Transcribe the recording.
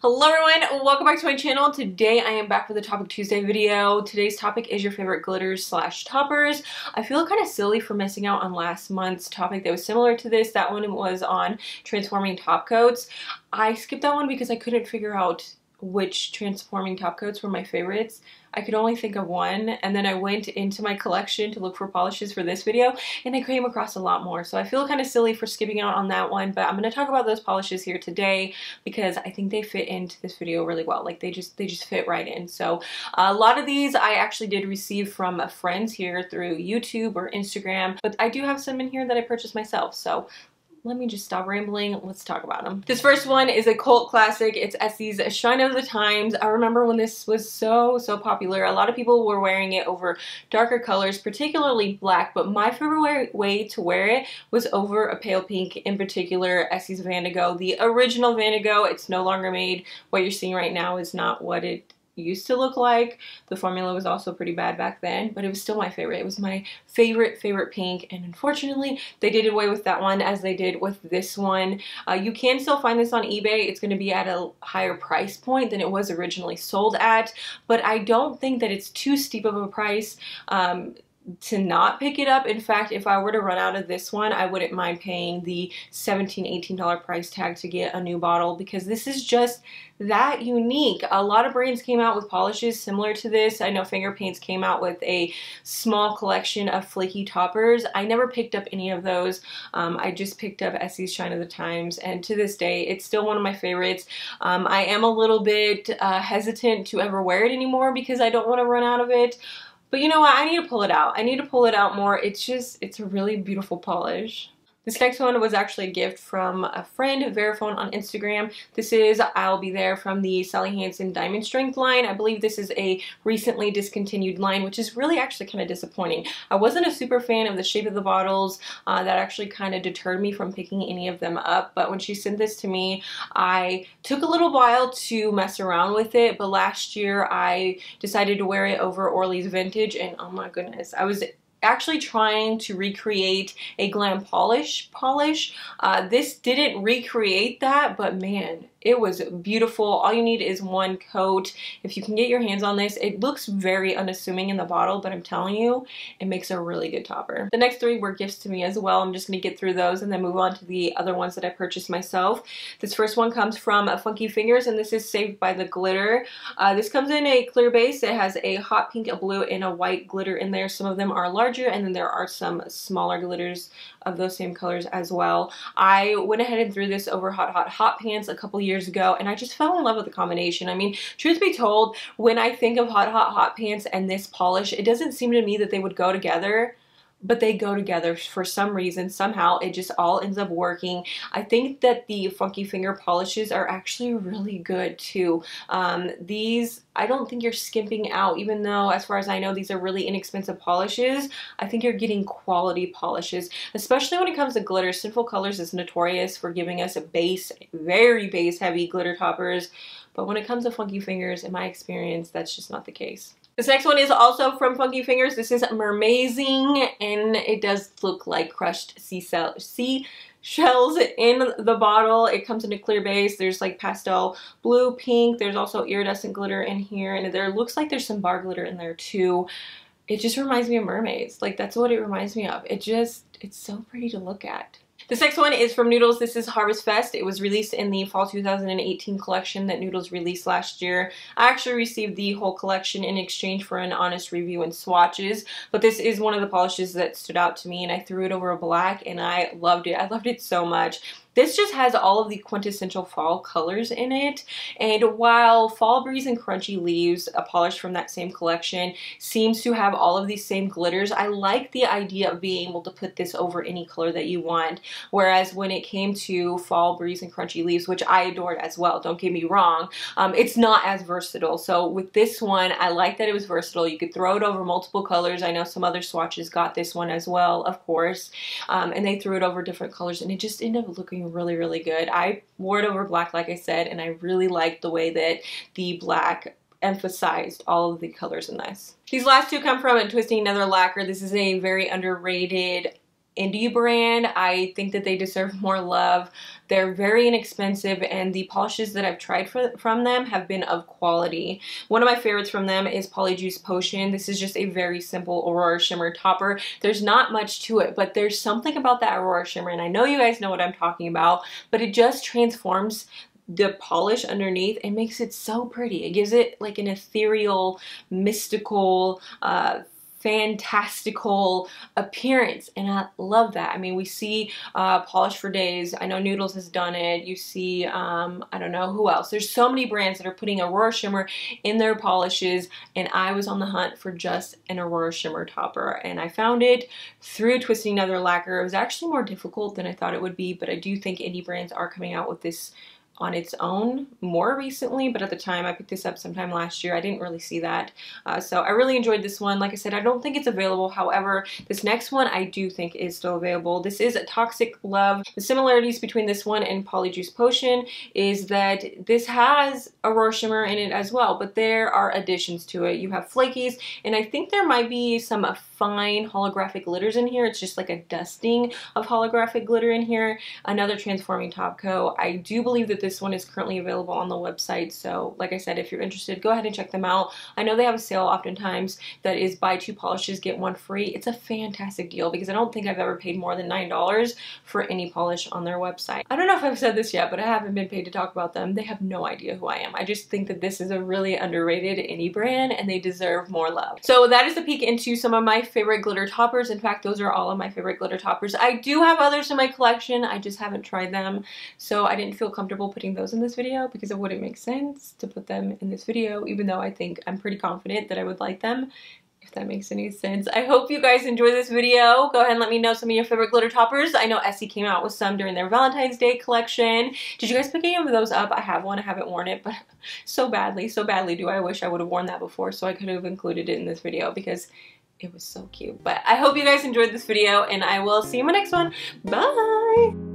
Hello everyone, welcome back to my channel. Today I am back with a Topic Tuesday video. Today's topic is your favorite glitters slash toppers. I feel kind of silly for missing out on last month's topic that was similar to this. That one was on transforming top coats. I skipped that one because I couldn't figure out which transforming top coats were my favorites. I could only think of one, and then I went into my collection to look for polishes for this video, and I came across a lot more. So I feel kind of silly for skipping out on that one, but I'm going to talk about those polishes here today because I think they fit into this video really well. Like they just fit right in. So a lot of these I actually did receive from friends here through YouTube or Instagram, but I do have some in here that I purchased myself. So let me just stop rambling. Let's talk about them. This first one is a cult classic. It's ESSIE's Shine of the Times. I remember when this was so popular. A lot of people were wearing it over darker colors, particularly black, but my favorite way to wear it was over a pale pink, in particular ESSIE's Vandigo. The original Vandigo, it's no longer made. What you're seeing right now is not what it used to look like. The formula was also pretty bad back then, but it was still my favorite. It was my favorite pink, and unfortunately they did away with that one as they did with this one. You can still find this on eBay. It's going to be at a higher price point than it was originally sold at, but I don't think that it's too steep of a price to not pick it up. In fact, if I were to run out of this one, I wouldn't mind paying the $17–18 price tag to get a new bottle because this is just that unique. A lot of brands came out with polishes similar to this. I know Finger Paints came out with a small collection of flaky toppers. I never picked up any of those. I just picked up ESSIE's Shine of the Times, and to this day it's still one of my favorites. I am a little bit hesitant to ever wear it anymore because I don't want to run out of it. But you know what? I need to pull it out. I need to pull it out more. It's a really beautiful polish. This next one was actually a gift from a friend, Verifone on Instagram. This is I'll Be There from the Sally Hansen Diamond Strength line. I believe this is a recently discontinued line, which is really actually kind of disappointing. I wasn't a super fan of the shape of the bottles. That actually kind of deterred me from picking any of them up. But when she sent this to me, I took a little while to mess around with it. But last year I decided to wear it over Orly's Vintage, and oh my goodness, I was actually trying to recreate a Gland Polish polish. This didn't recreate that, but man, it was beautiful. All you need is one coat. If you can get your hands on this, it looks very unassuming in the bottle, but I'm telling you, it makes a really good topper. The next three were gifts to me as well. I'm just gonna get through those and then move on to the other ones that I purchased myself. This first one comes from Funky Fingers, and this is Saved by the Glitter. This comes in a clear base. It has a hot pink, a blue, and a white glitter in there. Some of them are larger, and then there are some smaller glitters of those same colors as well. I went ahead and threw this over Hot Pants a couple years ago, and I just fell in love with the combination. I mean, truth be told, when I think of Hot Pants and this polish, it doesn't seem to me that they would go together, but they go together for some reason. Somehow it just all ends up working. I think that the Funky Finger polishes are actually really good too. These, I don't think you're skimping out, even though as far as I know these are really inexpensive polishes. I think you're getting quality polishes, especially when it comes to glitter. Sinful Colors is notorious for giving us a base, very base heavy glitter toppers, but when it comes to Funky Fingers, in my experience, that's just not the case. This next one is also from Funky Fingers. This is MERMAZING, and it does look like crushed seashells in the bottle. It comes in a clear base. There's like pastel blue, pink. There's also iridescent glitter in here, and there looks like there's some bar glitter in there too. It just reminds me of mermaids. Like, that's what it reminds me of. It's so pretty to look at. This next one is from Noodles. This is Harvest Fest. It was released in the fall 2018 collection that Noodles released last year. I actually received the whole collection in exchange for an honest review and swatches, but this is one of the polishes that stood out to me, and I threw it over a black, and I loved it. I loved it so much. This just has all of the quintessential fall colors in it, and while Fall Breeze and Crunchy Leaves, a polish from that same collection, seems to have all of these same glitters, I like the idea of being able to put this over any color that you want, whereas when it came to Fall Breeze and Crunchy Leaves, which I adored as well, don't get me wrong, it's not as versatile. So with this one, I like that it was versatile. You could throw it over multiple colors. I know some other swatches got this one as well, of course, and they threw it over different colors, and it just ended up looking really good. I wore it over black, like I said, and I really liked the way that the black emphasized all of the colors in this. These last two come from Twisting Nether Lacquer. This is a very underrated indie brand. I think that they deserve more love. They're very inexpensive, and the polishes that I've tried from them have been of quality. One of my favorites from them is POLYJUICE Potion. This is just a very simple Aurora Shimmer topper. There's not much to it, but there's something about that Aurora Shimmer, and I know you guys know what I'm talking about, but it just transforms the polish underneath and makes it so pretty. It gives it like an ethereal, mystical, fantastical appearance, and I love that. I mean, we see Polish for Days. I know Noodles has done it. You see, I don't know who else. There's so many brands that are putting Aurora Shimmer in their polishes, and I was on the hunt for just an Aurora Shimmer topper, and I found it through Twisting Nether Lacquer. It was actually more difficult than I thought it would be, but I do think indie brands are coming out with this on its own more recently, but at the time I picked this up sometime last year. I didn't really see that. So I really enjoyed this one. Like I said, I don't think it's available. However, this next one I do think is still available. This is a Toxic Love. The similarities between this one and POLYJUICE Potion is that this has Aurora Shimmer in it as well, but there are additions to it. You have flakies, and I think there might be some fine holographic glitters in here. It's just like a dusting of holographic glitter in here. Another transforming top coat. I do believe that this one is currently available on the website, so like I said, if you're interested, go ahead and check them out. I know they have a sale oftentimes that is buy 2 polishes get 1 free. It's a fantastic deal because I don't think I've ever paid more than $9 for any polish on their website. I don't know if I've said this yet, but I haven't been paid to talk about them. They have no idea who I am. I just think that this is a really underrated indie brand and they deserve more love. So that is a peek into some of my favorite glitter toppers. In fact, those are all of my favorite glitter toppers. I do have others in my collection. I just haven't tried them, so I didn't feel comfortable putting those in this video because it wouldn't make sense to put them in this video, even though I think I'm pretty confident that I would like them, if that makes any sense. I hope you guys enjoyed this video. Go ahead and let me know some of your favorite glitter toppers. I know ESSIE came out with some during their Valentine's Day collection. Did you guys pick any of those up? I have one. I haven't worn it, but so badly do I wish I would have worn that before so I could have included it in this video because it was so cute. But I hope you guys enjoyed this video, and I will see you in my next one. Bye!